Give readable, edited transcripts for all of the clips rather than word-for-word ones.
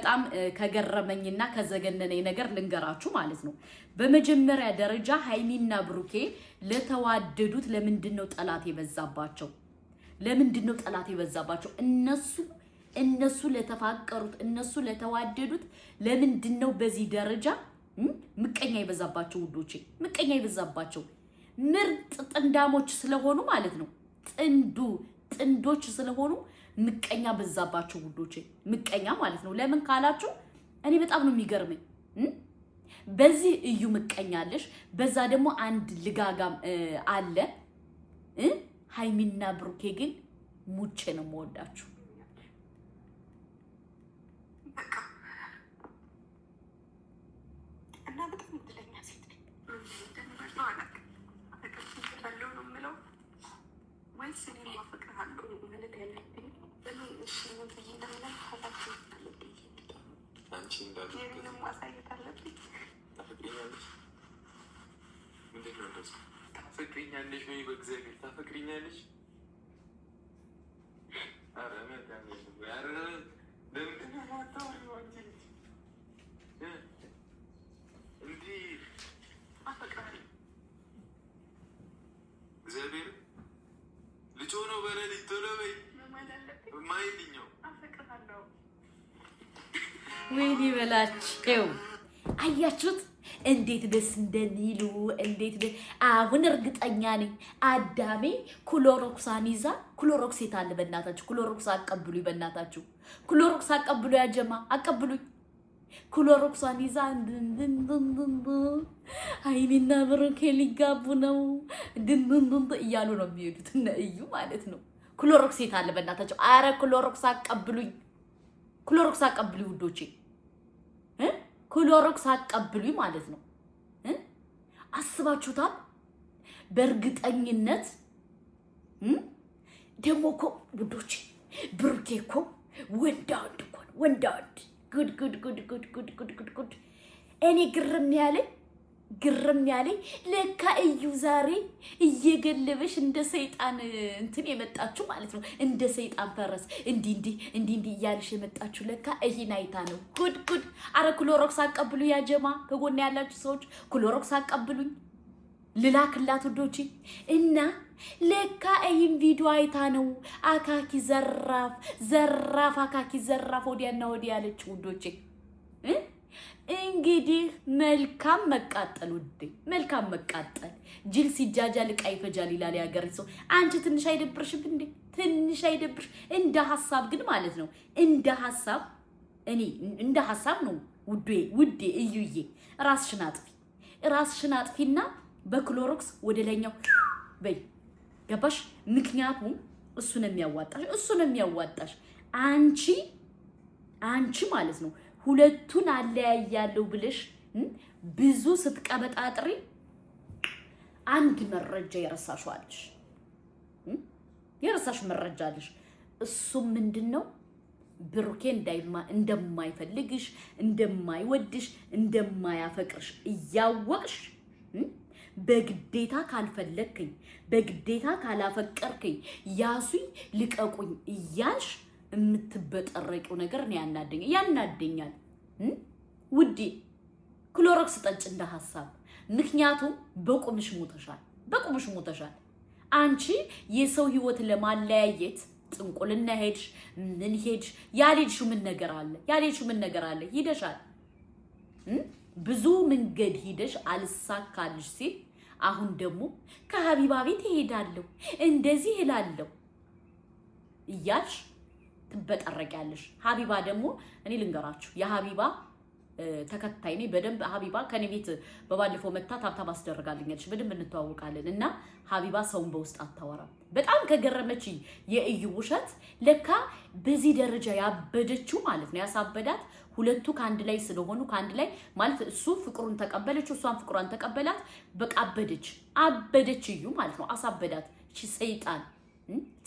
በጣም ከገረመኝና ከዘገነነኝ ነገር ልንገራችሁ ማለት ነው። በመጀመሪያ ደረጃ ሃይሚና ብሩኬ ለተዋደዱት ለምንድነው ጠላት የበዛባቸው? ለምንድነው ጠላት የበዛባቸው? እነሱ ለተፋቀሩት እነሱ ለተዋደዱት ለምንድነው በዚህ ደረጃ ምቀኛ የበዛባቸው? ውዶቼ ምቀኛ የበዛባቸው ምርጥ ጥንዳሞች ስለሆኑ ማለት ነው። ጥንዶች ስለሆኑ ምቀኛ በዛባቸው ውዶቼ፣ ምቀኛ ማለት ነው። ለምን ካላችሁ እኔ በጣም ነው የሚገርመኝ። በዚህ እዩ ምቀኛለሽ፣ በዛ ደግሞ አንድ ልጋጋም አለ። ሃይሚና ብሩኬ ግን ሙቼ ነው የምወዳችሁ። ታፈቅሪኛለሽ ወይ? በእግዚአብሔር ታፈቅሪኛለሽ? ኧረ ለምንድን ነው የማታወሪው? እንዲህ አፈቅርሃለሁ። እግዚአብሔር ልጅ ሆኖ በሌሊት ቶሎ በይ የማይልኛው አፈቅርሃለሁ። ወይኔ በላቸው። አያችሁት እንዴት ደስ እንደሚሉ እንዴት አሁን እርግጠኛ ነኝ አዳሜ ክሎሮክሳን ይዛ ክሎሮክስ የታለ? በእናታችሁ ክሎሮክስ አቀብሉኝ፣ በእናታችሁ ክሎሮክስ አቀብሉ፣ ያጀማ አቀብሉኝ። ክሎሮክሳን ይዛ ሃይሚና ብሩኬ ሊጋቡ ነው እያሉ ነው የሚሄዱት እነ እዩ ማለት ነው። ክሎሮክስ የታለ? በእናታችሁ አረ ክሎሮክስ አቀብሉኝ፣ ክሎሮክስ አቀብሉኝ ውዶቼ፣ ክሎሮክስ አቀብሉኝ ማለት ነው። አስባችሁታል? በእርግጠኝነት ደግሞ እኮ ውዶቼ ብሩኬ እኮ ወንዳ ወንድ እኮ ነው፣ ወንዳ ወንድ። ጉድ እኔ ግርም ያለኝ ለካ እዩ ዛሬ እየገለበሽ እንደ ሰይጣን እንትን የመጣችሁ ማለት ነው። እንደ ሰይጣን ፈረስ እንዲህ እያልሽ የመጣችሁ ለካ ይሄን አይታ ነው። ጉድ አረ ክሎሮክስ አቀብሉ፣ ያጀማ ከጎና ያላችሁ ሰዎች ክሎሮክስ አቀብሉኝ ልላክላት ውዶቼ። እና ለካ ይሄን ቪዲዮ አይታ ነው አካኪ ዘራፍ አካኪ ዘራፍ ወዲያና ወዲያ ያለች ውዶቼ። እንግዲህ መልካም መቃጠል ውዴ፣ መልካም መቃጠል። ጅል ሲጃጃል ዕቃ ይፈጃል ይላል ያገሬ ሰው። አንቺ ትንሽ አይደብርሽም እንዴ? ትንሽ አይደብርሽ? እንደ ሐሳብ ግን ማለት ነው። እንደ ሐሳብ ነው ውዴ እዩዬ፣ ራስሽን አጥፊና በክሎሮክስ ወደ ላይኛው በይ። ገባሽ? ምክንያቱም እሱ ነው የሚያዋጣሽ። አንቺ ማለት ነው ሁለቱን አለያያለሁ ብለሽ ብዙ ስትቀበጣጥሪ አንድ መረጃ የረሳሽ መረጃ አለሽ። እሱም ምንድነው? ብሩኬ እንደማይፈልግሽ፣ እንደማይወድሽ፣ እንደማያፈቅርሽ እያወቅሽ በግዴታ ካልፈለግከኝ፣ በግዴታ ካላፈቀርከኝ ያሱኝ ልቀቁኝ እያልሽ የምትበጠረቂው ነገር ነው ያናደኛል። ውዴ ክሎሮክስ ጠጭ እንደ ሐሳብ። ምክንያቱም በቁምሽ ሞተሻል። አንቺ የሰው ህይወት ለማለያየት ጥንቁልና ሄድሽ፣ ምን ሄድሽ? ያልሄድሽው ምን ነገር አለ? ሂደሻል። ብዙ መንገድ ሂደሽ አልሳካልሽ ሲል አሁን ደግሞ ከሀቢባ ቤት እሄዳለሁ እንደዚህ እላለሁ እያልሽ ትበጠረቂያለሽ። ሀቢባ ደግሞ እኔ ልንገራችሁ የሀቢባ ተከታይ ነኝ በደንብ። ሀቢባ ከኔ ቤት በባለፈው መታ ታብታብ አስደርጋልኛለች፣ በደንብ እንተዋወቃለን። እና ሀቢባ ሰውን በውስጥ አታወራም። በጣም ከገረመችኝ የእዩ ውሸት ለካ በዚህ ደረጃ ያበደችው ማለት ነው። ያሳበዳት ሁለቱ ከአንድ ላይ ስለሆኑ ከአንድ ላይ ማለት እሱ ፍቅሩን ተቀበለች፣ እሷን ፍቅሯን ተቀበላት። በቃ አበደች እዩ ማለት ነው። አሳበዳት። እቺ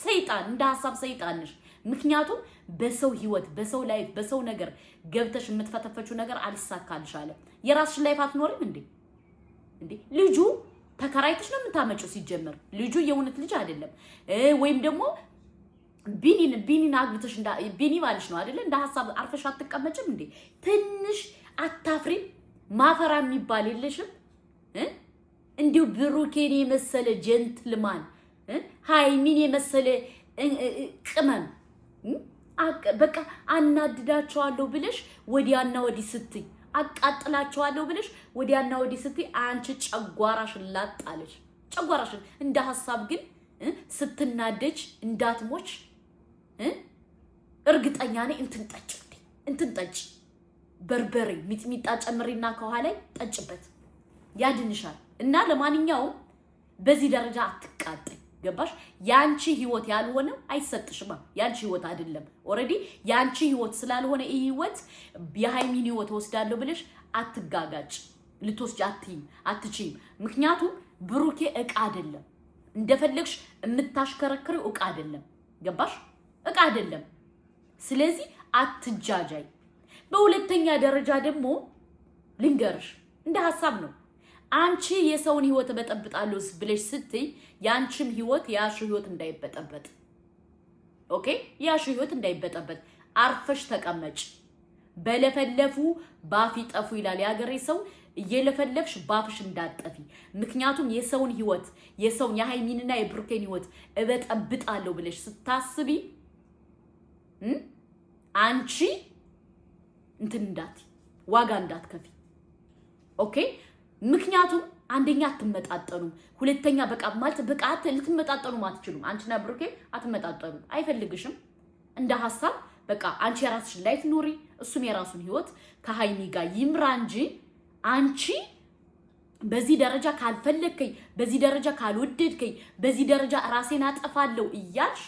ሰይጣን እንደ ሐሳብ ሰይጣን ነሽ። ምክንያቱም በሰው ህይወት፣ በሰው ላይፍ፣ በሰው ነገር ገብተሽ የምትፈተፈቹ ነገር አልሳካልሽ አለ። የራስሽ ላይፍ አትኖሪም እንዴ? ልጁ ተከራይተሽ ነው የምታመጪው። ሲጀመር ልጁ የእውነት ልጅ አይደለም። ወይም ደግሞ ቢኒን አግብተሽ ቢኒ ባልሽ ነው አይደለ? እንደ ሐሳብ አርፈሽ አትቀመጭም እንዴ? ትንሽ አታፍሪም? ማፈራ የሚባል የለሽም? እንዲሁ ብሩኬን የመሰለ ጀንትልማን ሃይሚን የመሰለ ቅመም በቃ አናድዳቸዋለሁ ብለሽ ወዲያና ወዲህ ስትይ አቃጥላቸዋለሁ ብለሽ ወዲያና ወዲህ ስትይ አንቺ ጨጓራሽን ላጣለሽ። ጨጓራሽን እንደ ሐሳብ ግን ስትናደጅ እንዳትሞች እርግጠኛ ነኝ። እንትን ጠጭ በርበሬ ሚጥሚጣ ጨምሪና ከኋላ ጠጭበት ያድንሻል። እና ለማንኛውም በዚህ ደረጃ አትቃጠይ። ገባሽ? ያንቺ ህይወት ያልሆነ አይሰጥሽም። ያንቺ ህይወት አይደለም። ኦሬዲ ያንቺ ህይወት ስላልሆነ ይሄ ህይወት የሃይሚን ህይወት ወስዳለሁ ብለሽ አትጋጋጭ። ልትወስጂ አትችይም። ምክንያቱም ብሩኬ እቃ አይደለም። እንደፈለግሽ የምታሽከረክሪው እቃ አይደለም። ገባሽ? እቃ አይደለም። ስለዚህ አትጃጃይ። በሁለተኛ ደረጃ ደግሞ ልንገርሽ እንደ ሐሳብ ነው። አንቺ የሰውን ህይወት በጠብጣለሁ ብለሽ ስትይ ያንቺም ህይወት ያሽ ህይወት እንዳይበጠበጥ። ኦኬ? ያሽ ህይወት እንዳይበጠበጥ አርፈሽ ተቀመጭ። በለፈለፉ ባፍ ይጠፉ ይላል ያገሬ ሰው። እየለፈለፍሽ ባፍሽ እንዳጠፊ። ምክንያቱም የሰውን ህይወት የሰውን የሃይሚንና የብሩኬን ህይወት እበጠብጣለሁ ብለሽ ስታስቢ አንቺ እንትን ዋጋ እንዳትከፊ። ኦኬ? ምክንያቱም አንደኛ አትመጣጠኑም፣ ሁለተኛ በቃ ልትመጣጠኑ አትችሉም። አንቺና ብሩኬ አትመጣጠኑ። አይፈልግሽም እንደ ሐሳብ በቃ አንቺ የራስሽን ላይፍ ኑሪ፣ እሱም የራሱን ህይወት ከሃይሚ ጋር ይምራ እንጂ አንቺ በዚህ ደረጃ ካልፈለግከኝ፣ በዚህ ደረጃ ካልወደድከኝ፣ በዚህ ደረጃ ራሴን አጠፋለሁ እያልሽ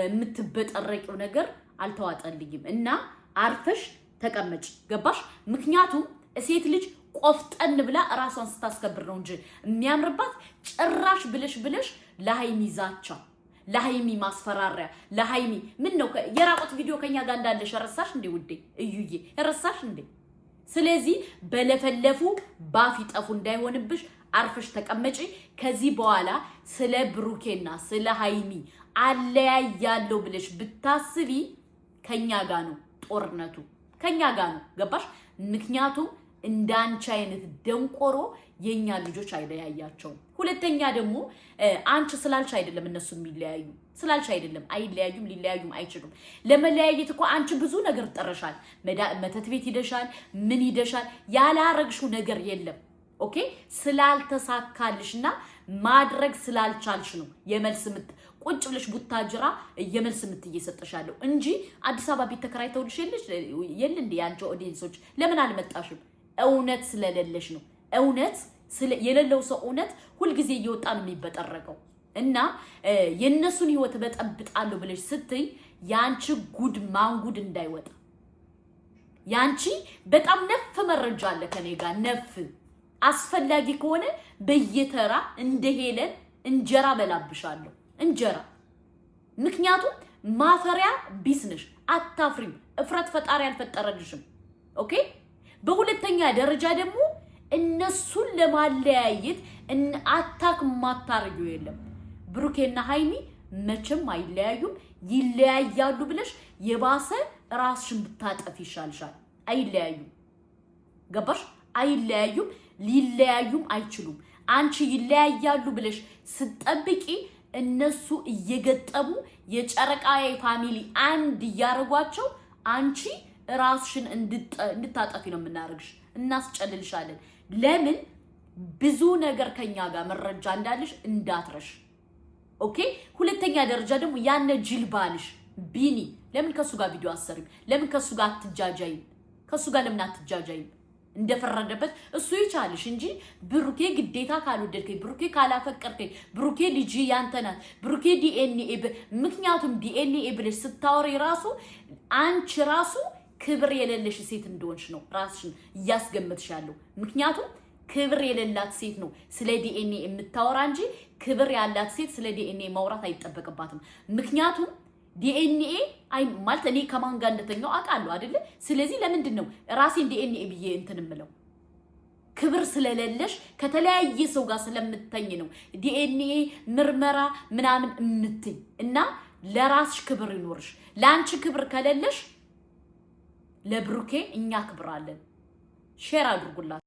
የምትበጠረቂው ነገር አልተዋጠልኝም እና አርፈሽ ተቀመጭ። ገባሽ? ምክንያቱም ሴት ልጅ ቆፍጠን ብላ ራሷን ስታስከብር ነው እንጂ የሚያምርባት ጭራሽ ብለሽ ለሃይሚ ዛቻ፣ ለሃይሚ ማስፈራሪያ፣ ለሃይሚ ምን ነው የራቆት ቪዲዮ ከኛ ጋር እንዳለሽ ረሳሽ እንዴ ውዴ? እዩዬ ረሳሽ እንዴ? ስለዚህ በለፈለፉ ባፍ ይጠፉ እንዳይሆንብሽ አርፈሽ ተቀመጪ። ከዚህ በኋላ ስለ ብሩኬና ስለ ሃይሚ አለያያለሁ ብለሽ ብታስቢ ከኛ ጋር ነው ጦርነቱ፣ ከኛ ጋር ነው። ገባሽ? ምክንያቱም እንዳንቺ አይነት ደንቆሮ የኛ ልጆች አይለያያቸውም። ሁለተኛ ደግሞ አንቺ ስላልሽ አይደለም እነሱ የሚለያዩ፣ ስላልሽ አይደለም። አይለያዩም፣ ሊለያዩም አይችሉም። ለመለያየት እኮ አንቺ ብዙ ነገር ጥረሻል። መተት ቤት ሂደሻል፣ ምን ሂደሻል። ያላረግሽው ነገር የለም። ኦኬ? ስላልተሳካልሽና ማድረግ ስላልቻልሽ ነው የመልስ ምት ቁጭ ብለሽ ቡታጅራ የመልስ ምት እየሰጠሻለሁ እንጂ አዲስ አበባ ቤት ተከራይተውልሽ የለ እንዴ? ያንቺ ኦዲየንሶች ለምን አልመጣሽም? እውነት ስለሌለሽ ነው። እውነት የሌለው ሰው እውነት ሁልጊዜ እየወጣ ነው የሚበጠረቀው። እና የነሱን ህይወት በጠብጣለሁ ብለሽ ስትይ ያንቺ ጉድ ማንጉድ እንዳይወጣ። ያንቺ በጣም ነፍ መረጃ አለ ከኔ ጋር ነፍ። አስፈላጊ ከሆነ በየተራ እንደሄለን እንጀራ በላብሻለሁ፣ እንጀራ። ምክንያቱም ማፈሪያ ቢስነሽ አታፍሪም። እፍረት ፈጣሪ አልፈጠረልሽም። ኦኬ? በሁለተኛ ደረጃ ደግሞ እነሱን ለማለያየት አታክ ማታረጊው የለም። ብሩኬና ሃይሚ መቼም አይለያዩም። ይለያያሉ ብለሽ የባሰ ራስሽን ብታጠፊ ይሻልሻል። አይለያዩም። ገባሽ? አይለያዩም። ሊለያዩም አይችሉም። አንቺ ይለያያሉ ብለሽ ስትጠብቂ እነሱ እየገጠሙ የጨረቃዬ ፋሚሊ አንድ እያረጓቸው አንቺ ራስሽን እንድታጠፊ ነው የምናደርግሽ። እናስጨልልሻለን። ለምን? ብዙ ነገር ከኛ ጋር መረጃ እንዳለሽ እንዳትረሽ። ኦኬ? ሁለተኛ ደረጃ ደግሞ ያነ ጅልባልሽ ቢኒ ለምን ከሱ ጋር ቪዲዮ አሰሪም? ለምን ከሱ ጋር አትጃጃይም? ከሱ ጋር ለምን አትጃጃይም? እንደፈረደበት እሱ ይቻልሽ እንጂ ብሩኬ ግዴታ ካልወደድከኝ፣ ብሩኬ ካላፈቀርከኝ፣ ብሩኬ ልጅ ያንተ ናት፣ ብሩኬ ዲኤንኤ ምክንያቱም ዲኤንኤ ብለሽ ስታወሪ ራሱ አንቺ ራሱ ክብር የሌለሽ ሴት እንደሆንሽ ነው ራስሽን እያስገመትሽ ያለው። ምክንያቱም ክብር የሌላት ሴት ነው ስለ ዲኤንኤ የምታወራ እንጂ ክብር ያላት ሴት ስለ ዲኤንኤ ማውራት አይጠበቅባትም። ምክንያቱም ዲኤንኤ አይ ማለት እኔ ከማን ጋር እንደተኛው አውቃለሁ አይደለ? ስለዚህ ለምንድን ነው ራሴን ዲኤንኤ ብዬ እንትን እምለው? ክብር ስለሌለሽ ከተለያየ ሰው ጋር ስለምትተኝ ነው ዲኤንኤ ምርመራ ምናምን እምትይ እና ለራስሽ ክብር ይኖርሽ። ላንቺ ክብር ከሌለሽ ለብሩኬ እኛ ክብር አለን። ሼር አድርጉላት።